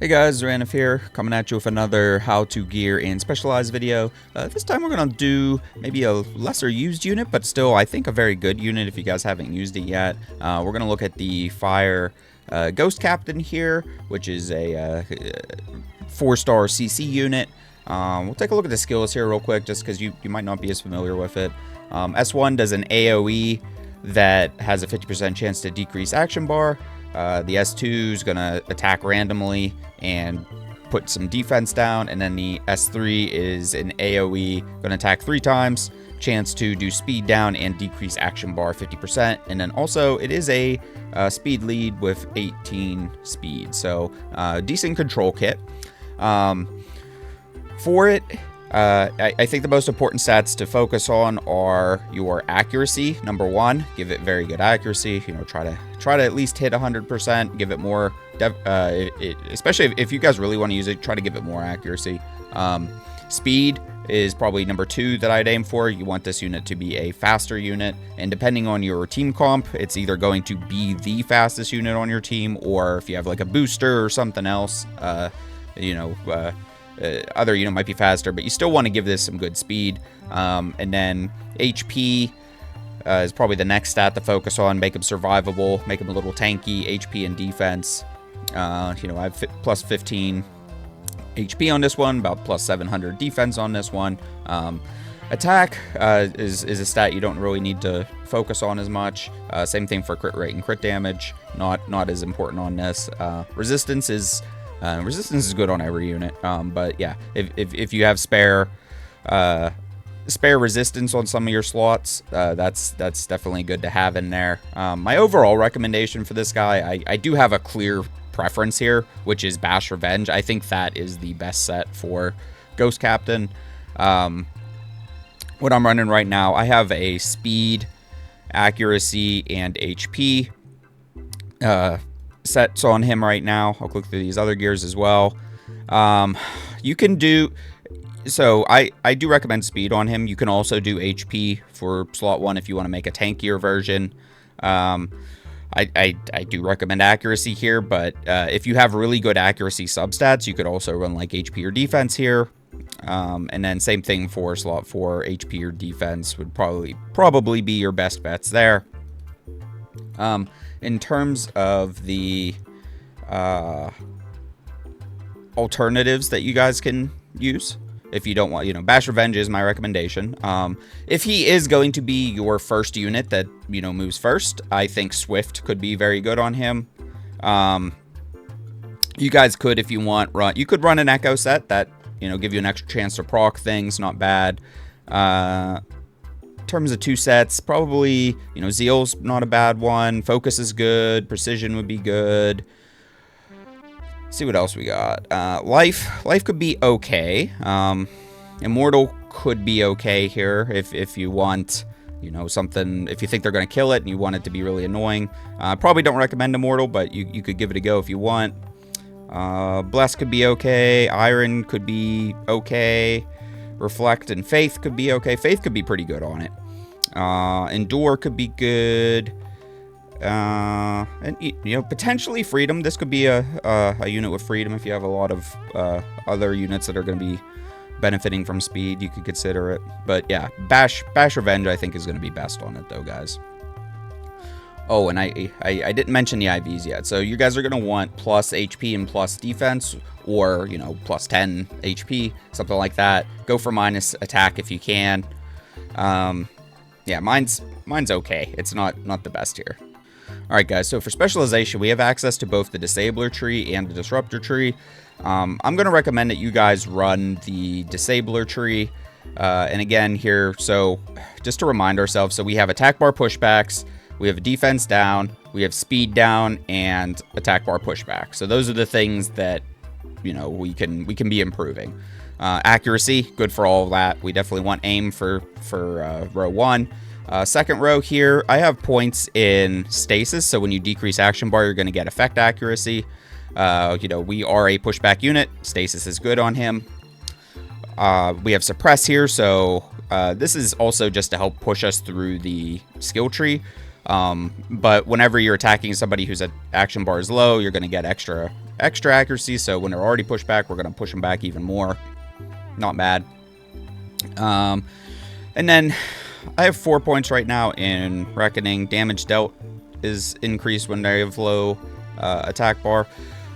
Hey guys, Xoranath here, coming at you with another how to gear and specialize video. This time we're going to do maybe a lesser used unit, but still I think a very good unit if you guys haven't used it yet. We're going to look at the Fire Ghost Captain here, which is a 4-star CC unit. We'll take a look at the skills here real quick just because you might not be as familiar with it. S1 does an AoE that has a 50% chance to decrease action bar. The S2 is going to attack randomly and put some defense down, and then the S3 is an AoE, going to attack 3 times, chance to do speed down and decrease action bar 50%, and then also it is a speed lead with 18 speed, so decent control kit. For it, I think the most important stats to focus on are your accuracy. Number 1, give it very good accuracy. You know, try to at least hit 100%. Give it more, especially if you guys really want to use it. Try to give it more accuracy. Speed is probably number 2 that I'd aim for. You want this unit to be a faster unit, and depending on your team comp, it's either going to be the fastest unit on your team, or if you have like a booster or something else, other unit might be faster, but you still want to give this some good speed. And then HP is probably the next stat to focus on. Make him survivable, make him a little tanky. HP and defense. I have plus 15 HP on this one, about plus 700 defense on this one. Attack is a stat you don't really need to focus on as much. Same thing for crit rate and crit damage. Not as important on this. Resistance is good on every unit, but yeah, if you have spare resistance on some of your slots, that's definitely good to have in there. My overall recommendation for this guy, I do have a clear preference here, which is Bash Revenge. I think that is the best set for Ghost Captain. What I'm running right now, I have a speed, accuracy, and HP sets on him right now. I'll click through these other gears as well. You can do, so I do recommend speed on him. You can also do HP for slot 1 if you want to make a tankier version. I do recommend accuracy here, but if you have really good accuracy substats, you could also run like HP or defense here. And then same thing for slot 4, HP or defense would probably be your best bets there. In terms of the alternatives that you guys can use, if you don't want, Bash Revenge is my recommendation. If he is going to be your first unit that, moves first, I think Swift could be very good on him. You guys could, if you want, you could run an Echo set that, give you an extra chance to proc things, not bad. In terms of 2 sets, probably, Zeal's not a bad one. Focus is good. Precision would be good. Let's see what else we got. Life could be okay. Immortal could be okay here if you want, something, if you think they're going to kill it and you want it to be really annoying. Probably don't recommend Immortal, but you could give it a go if you want. Bless could be okay. Iron could be okay. Reflect and Faith could be okay. Faith could be pretty good on it. Endure could be good. And potentially Freedom. This could be a unit with Freedom if you have a lot of other units that are going to be benefiting from speed. You could consider it. But yeah, Bash Revenge I think is going to be best on it though, guys. Oh, and I didn't mention the IVs yet. So you guys are going to want plus HP and plus defense, or, plus 10 HP, something like that. Go for minus attack if you can. Yeah, mine's okay. It's not the best here. Alright guys, so for specialization, we have access to both the Disabler tree and the Disruptor tree. I'm going to recommend that you guys run the Disabler tree. And again here, so just to remind ourselves, so we have attack bar pushbacks, we have defense down, we have speed down, and attack bar pushback. So those are the things that, we can be improving. Accuracy, good for all of that. We definitely want aim for row 1. Second row here, I have points in stasis, so when you decrease action bar, you're going to get effect accuracy. We are a pushback unit. Stasis is good on him. We have suppress here, so this is also just to help push us through the skill tree. But whenever you're attacking somebody whose action bar is low, you're going to get extra accuracy. So when they're already pushed back, we're going to push them back even more. Not bad. And then I have 4 points right now in Reckoning. Damage dealt is increased when they have low attack bar.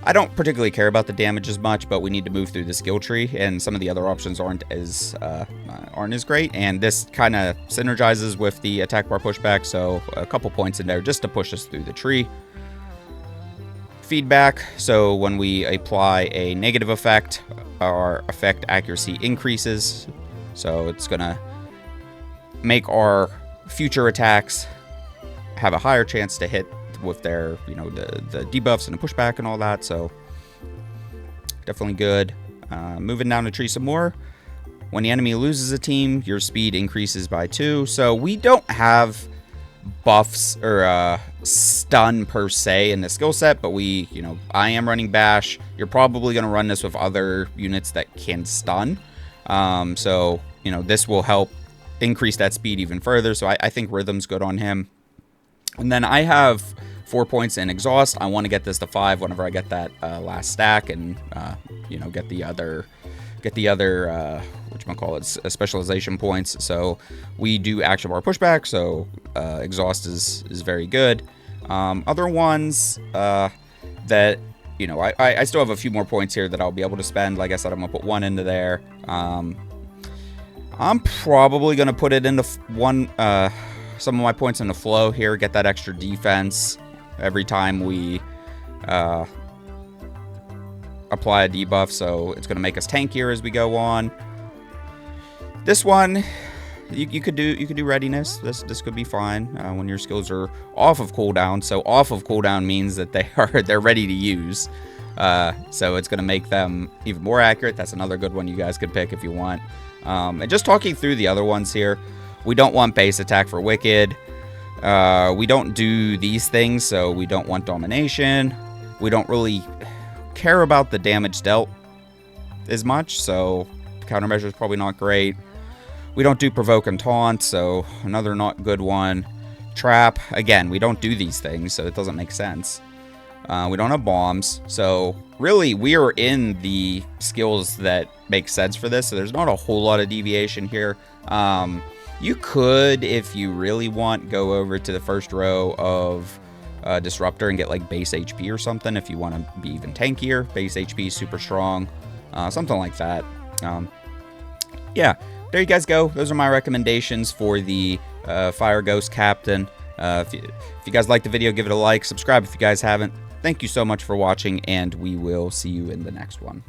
I don't particularly care about the damage as much, but we need to move through the skill tree, and some of the other options aren't as great. And this kind of synergizes with the attack bar pushback, so a couple points in there just to push us through the tree. Feedback, so when we apply a negative effect, our effect accuracy increases, so it's gonna make our future attacks have a higher chance to hit with their, the debuffs and the pushback and all that. So definitely good. Moving down the tree some more. When the enemy loses a team, your speed increases by 2. So we don't have buffs or stun per se in the skill set, but I am running bash. You're probably going to run this with other units that can stun. So this will help increase that speed even further. So I think rhythm's good on him. And then I have 4 points in exhaust. I want to get this to 5 whenever I get that last stack, and get the other specialization points. So we do action bar pushback. So exhaust is very good. Other ones that I still have a few more points here that I'll be able to spend. Like I said, I'm gonna put 1 into there. I'm probably gonna put it into some of my points in the flow here, get that extra defense every time we apply a debuff, so it's going to make us tankier as we go on. This one, you could do readiness. This could be fine when your skills are off of cooldown. So off of cooldown means that they're ready to use. So it's going to make them even more accurate. That's another good one you guys could pick if you want. And just talking through the other ones here. We don't want base attack for Wicked. We don't do these things, so we don't want domination. We don't really care about the damage dealt as much, so countermeasure is probably not great. We don't do provoke and taunt, so another not good one. Trap, again, we don't do these things, so it doesn't make sense. We don't have bombs, so really we are in the skills that make sense for this, so there's not a whole lot of deviation here. You could, if you really want, go over to the first row of Disruptor and get like base HP or something if you want to be even tankier. Base HP, super strong, something like that. Yeah, there you guys go. Those are my recommendations for the Fire Ghost Captain. If you guys liked the video, give it a like. Subscribe if you guys haven't. Thank you so much for watching, and we will see you in the next one.